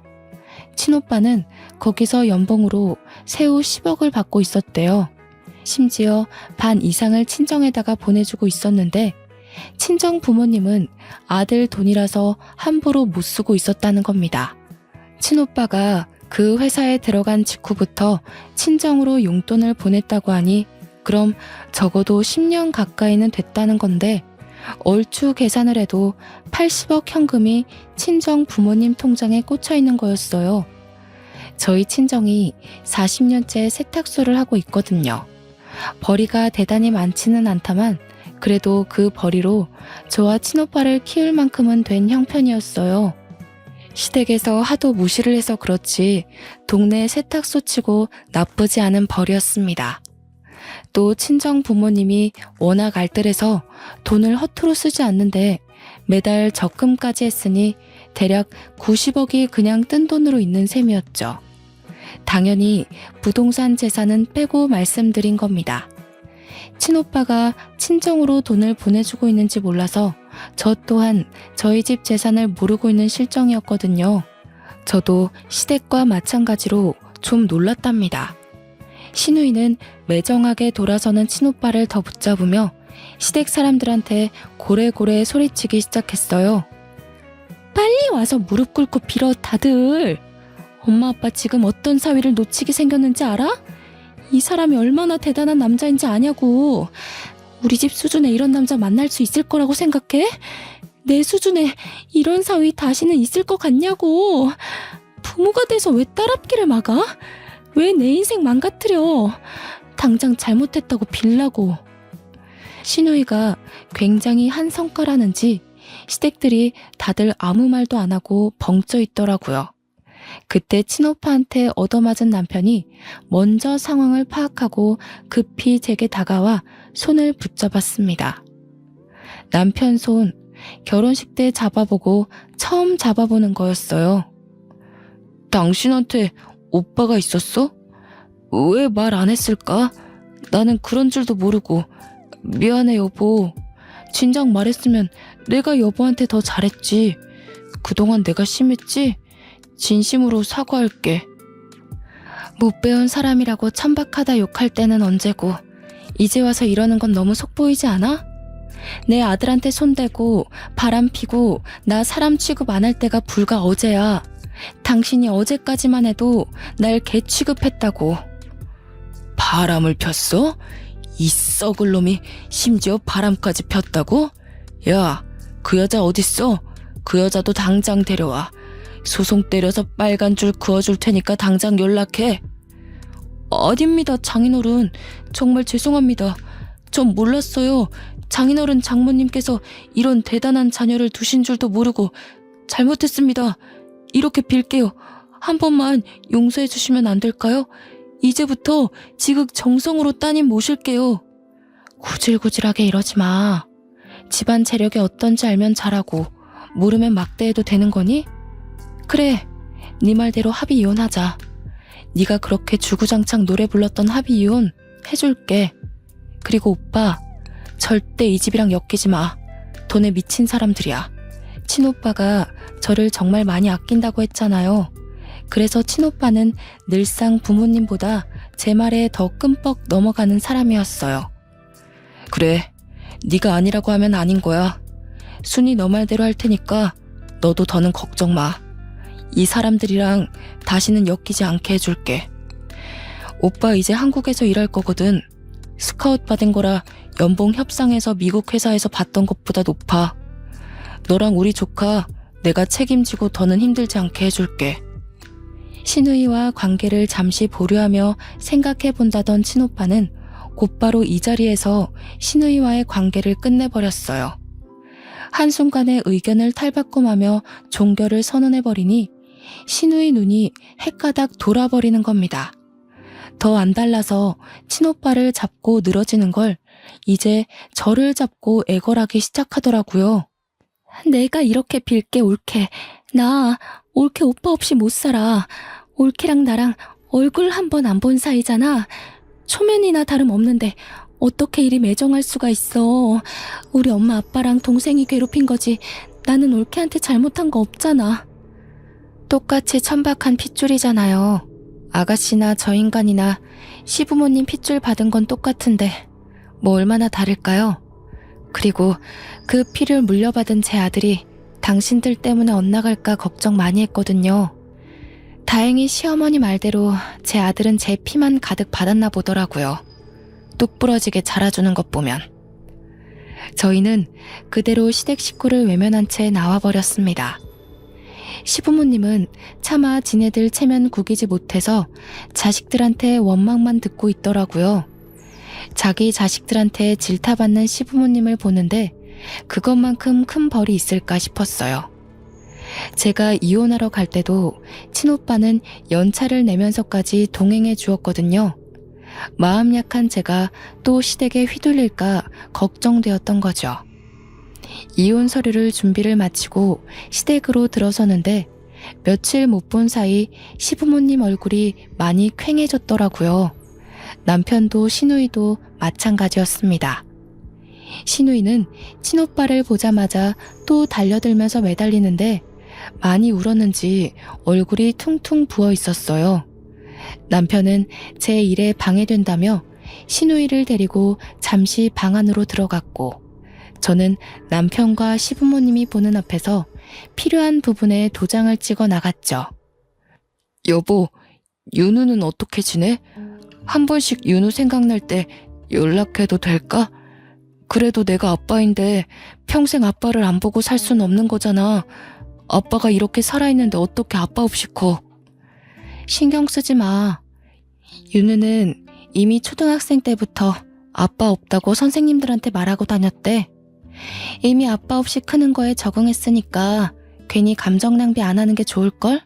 친오빠는 거기서 연봉으로 세후 10억을 받고 있었대요. 심지어 반 이상을 친정에다가 보내주고 있었는데 친정 부모님은 아들 돈이라서 함부로 못 쓰고 있었다는 겁니다. 친오빠가 그 회사에 들어간 직후부터 친정으로 용돈을 보냈다고 하니 그럼 적어도 10년 가까이는 됐다는 건데 얼추 계산을 해도 80억 현금이 친정 부모님 통장에 꽂혀 있는 거였어요. 저희 친정이 40년째 세탁소를 하고 있거든요. 벌이가 대단히 많지는 않다만 그래도 그 벌이로 저와 친오빠를 키울 만큼은 된 형편이었어요. 시댁에서 하도 무시를 해서 그렇지 동네 세탁소 치고 나쁘지 않은 벌이었습니다. 또 친정 부모님이 워낙 알뜰해서 돈을 허투루 쓰지 않는데 매달 적금까지 했으니 대략 90억이 그냥 뜬 돈으로 있는 셈이었죠. 당연히 부동산 재산은 빼고 말씀드린 겁니다. 친오빠가 친정으로 돈을 보내주고 있는지 몰라서 저 또한 저희 집 재산을 모르고 있는 실정이었거든요. 저도 시댁과 마찬가지로 좀 놀랐답니다. 시누이는 매정하게 돌아서는 친오빠를 더 붙잡으며 시댁 사람들한테 고래고래 소리치기 시작했어요. 빨리 와서 무릎 꿇고 빌어 다들. 엄마 아빠 지금 어떤 사위를 놓치게 생겼는지 알아? 이 사람이 얼마나 대단한 남자인지 아냐고. 우리 집 수준에 이런 남자 만날 수 있을 거라고 생각해? 내 수준에 이런 사위 다시는 있을 것 같냐고. 부모가 돼서 왜 딸앞길을 막아? 왜 내 인생 망가뜨려? 당장 잘못했다고 빌라고. 시누이가 굉장히 한성가라는지 시댁들이 다들 아무 말도 안 하고 벙쪄 있더라고요. 그때 친오빠한테 얻어맞은 남편이 먼저 상황을 파악하고 급히 제게 다가와 손을 붙잡았습니다. 남편 손, 결혼식 때 잡아보고 처음 잡아보는 거였어요. 당신한테 오빠가 있었어? 왜 말 안 했을까? 나는 그런 줄도 모르고. 미안해 여보. 진작 말했으면 내가 여보한테 더 잘했지. 그동안 내가 심했지? 진심으로 사과할게. 못 배운 사람이라고 천박하다 욕할 때는 언제고 이제 와서 이러는 건 너무 속보이지 않아? 내 아들한테 손대고 바람 피고 나 사람 취급 안 할 때가 불과 어제야. 당신이 어제까지만 해도 날 개 취급했다고. 바람을 폈어? 이 썩을 놈이 심지어 바람까지 폈다고? 야, 그 여자 어딨어? 그 여자도 당장 데려와. 소송 때려서 빨간 줄 그어줄 테니까 당장 연락해. 아닙니다, 장인어른. 정말 죄송합니다. 전 몰랐어요. 장인어른 장모님께서 이런 대단한 자녀를 두신 줄도 모르고 잘못했습니다. 이렇게 빌게요. 한 번만 용서해 주시면 안 될까요? 이제부터 지극정성으로 따님 모실게요. 구질구질하게 이러지 마. 집안 재력이 어떤지 알면 잘하고 모르면 막대해도 되는 거니? 그래, 네 말대로 합의 이혼하자. 네가 그렇게 주구장창 노래 불렀던 합의 이혼 해줄게. 그리고 오빠, 절대 이 집이랑 엮이지 마. 돈에 미친 사람들이야. 친오빠가 저를 정말 많이 아낀다고 했잖아요. 그래서 친오빠는 늘상 부모님보다 제 말에 더 끔뻑 넘어가는 사람이었어요. 그래, 네가 아니라고 하면 아닌 거야. 순이 너 말대로 할 테니까 너도 더는 걱정 마. 이 사람들이랑 다시는 엮이지 않게 해줄게. 오빠 이제 한국에서 일할 거거든. 스카웃 받은 거라 연봉 협상에서 미국 회사에서 받던 것보다 높아. 너랑 우리 조카 내가 책임지고 더는 힘들지 않게 해줄게. 시누이와 관계를 잠시 보류하며 생각해본다던 친오빠는 곧바로 이 자리에서 시누이와의 관계를 끝내버렸어요. 한순간에 의견을 탈바꿈하며 종결을 선언해버리니 시누이 눈이 헷가닥 돌아버리는 겁니다. 더 안 달라서 친오빠를 잡고 늘어지는 걸 이제 저를 잡고 애걸하기 시작하더라고요. 내가 이렇게 빌게 올케. 나 올케 오빠 없이 못 살아. 올케랑 나랑 얼굴 한 번 안 본 사이잖아. 초면이나 다름없는데 어떻게 이리 매정할 수가 있어. 우리 엄마 아빠랑 동생이 괴롭힌 거지. 나는 올케한테 잘못한 거 없잖아. 똑같이 천박한 핏줄이잖아요. 아가씨나 저 인간이나 시부모님 핏줄 받은 건 똑같은데 뭐 얼마나 다를까요? 그리고 그 피를 물려받은 제 아들이 당신들 때문에 엇나갈까 걱정 많이 했거든요. 다행히 시어머니 말대로 제 아들은 제 피만 가득 받았나 보더라고요. 뚝 부러지게 자라주는 것 보면. 저희는 그대로 시댁 식구를 외면한 채 나와버렸습니다. 시부모님은 차마 지네들 체면 구기지 못해서 자식들한테 원망만 듣고 있더라고요. 자기 자식들한테 질타받는 시부모님을 보는데 그것만큼 큰 벌이 있을까 싶었어요. 제가 이혼하러 갈 때도 친오빠는 연차를 내면서까지 동행해 주었거든요. 마음 약한 제가 또 시댁에 휘둘릴까 걱정되었던 거죠. 이혼 서류를 준비를 마치고 시댁으로 들어서는데 며칠 못 본 사이 시부모님 얼굴이 많이 퀭해졌더라고요. 남편도 시누이도 마찬가지였습니다. 시누이는 친오빠를 보자마자 또 달려들면서 매달리는데 많이 울었는지 얼굴이 퉁퉁 부어 있었어요. 남편은 제 일에 방해된다며 시누이를 데리고 잠시 방 안으로 들어갔고 저는 남편과 시부모님이 보는 앞에서 필요한 부분에 도장을 찍어 나갔죠. 여보, 윤우는 어떻게 지내? 한 번씩 윤우 생각날 때 연락해도 될까? 그래도 내가 아빠인데 평생 아빠를 안 보고 살 순 없는 거잖아. 아빠가 이렇게 살아있는데 어떻게 아빠 없이 커? 신경 쓰지 마. 윤우는 이미 초등학생 때부터 아빠 없다고 선생님들한테 말하고 다녔대. 이미 아빠 없이 크는 거에 적응했으니까 괜히 감정 낭비 안 하는 게 좋을걸?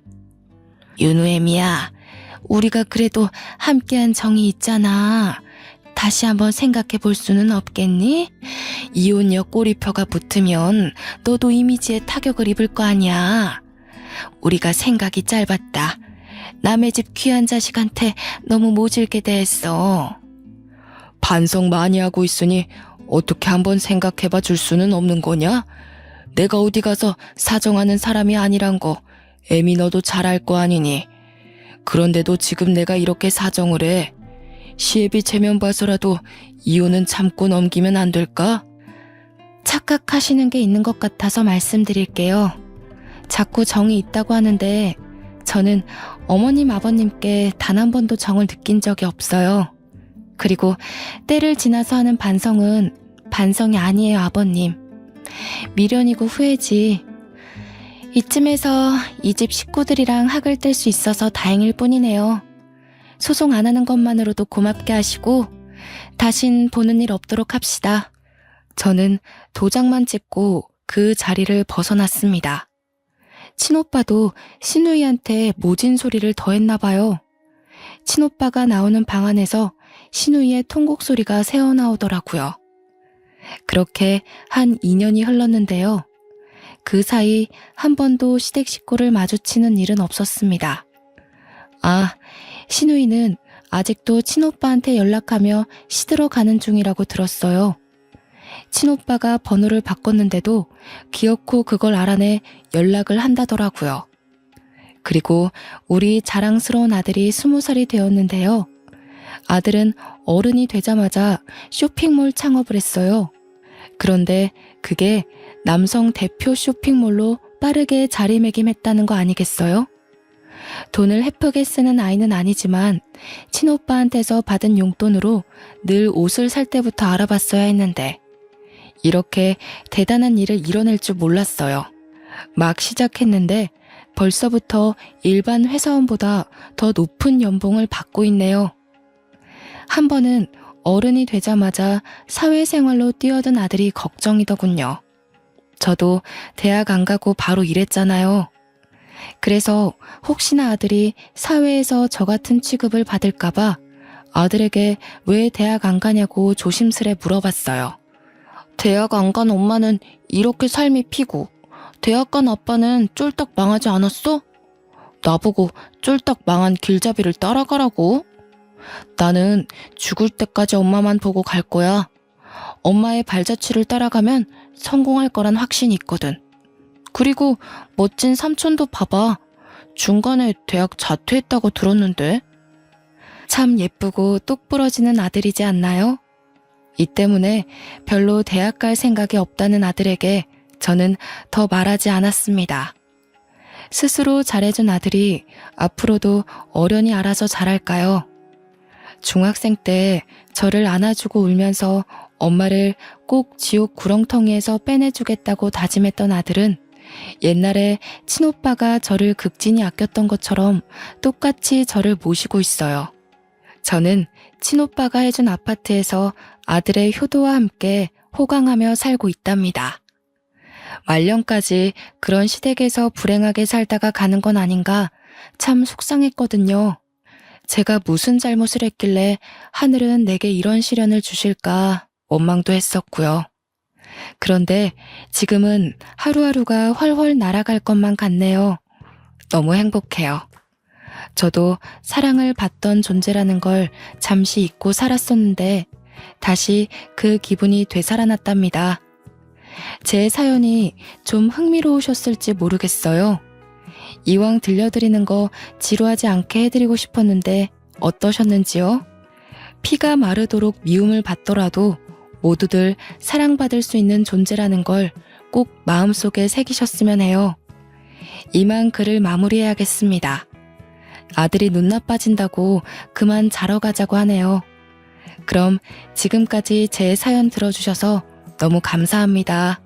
윤우애미야, 우리가 그래도 함께한 정이 있잖아. 다시 한번 생각해 볼 수는 없겠니? 이혼녀 꼬리표가 붙으면 너도 이미지에 타격을 입을 거 아니야. 우리가 생각이 짧았다. 남의 집 귀한 자식한테 너무 모질게 대했어. 반성 많이 하고 있으니 어떻게 한번 생각해봐 줄 수는 없는 거냐? 내가 어디 가서 사정하는 사람이 아니란 거 애미 너도 잘 알 거 아니니. 그런데도 지금 내가 이렇게 사정을 해. 시애비 체면 봐서라도 이혼은 참고 넘기면 안 될까? 착각하시는 게 있는 것 같아서 말씀드릴게요. 자꾸 정이 있다고 하는데 저는 어머님 아버님께 단 한 번도 정을 느낀 적이 없어요. 그리고 때를 지나서 하는 반성은 반성이 아니에요, 아버님. 미련이고 후회지. 이쯤에서 이 집 식구들이랑 학을 뗄 수 있어서 다행일 뿐이네요. 소송 안 하는 것만으로도 고맙게 하시고 다신 보는 일 없도록 합시다. 저는 도장만 찍고 그 자리를 벗어났습니다. 친오빠도 시누이한테 모진 소리를 더 했나 봐요. 친오빠가 나오는 방 안에서 시누이의 통곡 소리가 새어나오더라고요. 그렇게 한 2년이 흘렀는데요. 그 사이 한 번도 시댁 식구를 마주치는 일은 없었습니다. 아, 시누이는 아직도 친오빠한테 연락하며 시들어 가는 중이라고 들었어요. 친오빠가 번호를 바꿨는데도 기어코 그걸 알아내 연락을 한다더라고요. 그리고 우리 자랑스러운 아들이 20살이 되었는데요. 아들은 어른이 되자마자 쇼핑몰 창업을 했어요. 그런데 그게 남성 대표 쇼핑몰로 빠르게 자리매김했다는 거 아니겠어요? 돈을 헤프게 쓰는 아이는 아니지만 친오빠한테서 받은 용돈으로 늘 옷을 살 때부터 알아봤어야 했는데 이렇게 대단한 일을 이뤄낼 줄 몰랐어요. 막 시작했는데 벌써부터 일반 회사원보다 더 높은 연봉을 받고 있네요. 한 번은 어른이 되자마자 사회생활로 뛰어든 아들이 걱정이더군요. 저도 대학 안 가고 바로 일했잖아요. 그래서 혹시나 아들이 사회에서 저 같은 취급을 받을까봐 아들에게 왜 대학 안 가냐고 조심스레 물어봤어요. 대학 안 간 엄마는 이렇게 삶이 피고 대학 간 아빠는 쫄딱 망하지 않았어? 나보고 쫄딱 망한 길잡이를 따라가라고? 나는 죽을 때까지 엄마만 보고 갈 거야. 엄마의 발자취를 따라가면 성공할 거란 확신이 있거든. 그리고 멋진 삼촌도 봐봐. 중간에 대학 자퇴했다고 들었는데. 참 예쁘고 똑 부러지는 아들이지 않나요? 이 때문에 별로 대학 갈 생각이 없다는 아들에게 저는 더 말하지 않았습니다. 스스로 잘해준 아들이 앞으로도 어련히 알아서 잘할까요? 중학생 때 저를 안아주고 울면서 엄마를 꼭 지옥 구렁텅이에서 빼내주겠다고 다짐했던 아들은 옛날에 친오빠가 저를 극진히 아꼈던 것처럼 똑같이 저를 모시고 있어요. 저는 친오빠가 해준 아파트에서 아들의 효도와 함께 호강하며 살고 있답니다. 말년까지 그런 시댁에서 불행하게 살다가 가는 건 아닌가 참 속상했거든요. 제가 무슨 잘못을 했길래 하늘은 내게 이런 시련을 주실까 원망도 했었고요. 그런데 지금은 하루하루가 훨훨 날아갈 것만 같네요. 너무 행복해요. 저도 사랑을 받던 존재라는 걸 잠시 잊고 살았었는데 다시 그 기분이 되살아났답니다. 제 사연이 좀 흥미로우셨을지 모르겠어요. 이왕 들려드리는 거 지루하지 않게 해드리고 싶었는데 어떠셨는지요? 피가 마르도록 미움을 받더라도 모두들 사랑받을 수 있는 존재라는 걸 꼭 마음속에 새기셨으면 해요. 이만 글을 마무리해야겠습니다. 아들이 눈 나빠진다고 그만 자러 가자고 하네요. 그럼 지금까지 제 사연 들어주셔서 너무 감사합니다.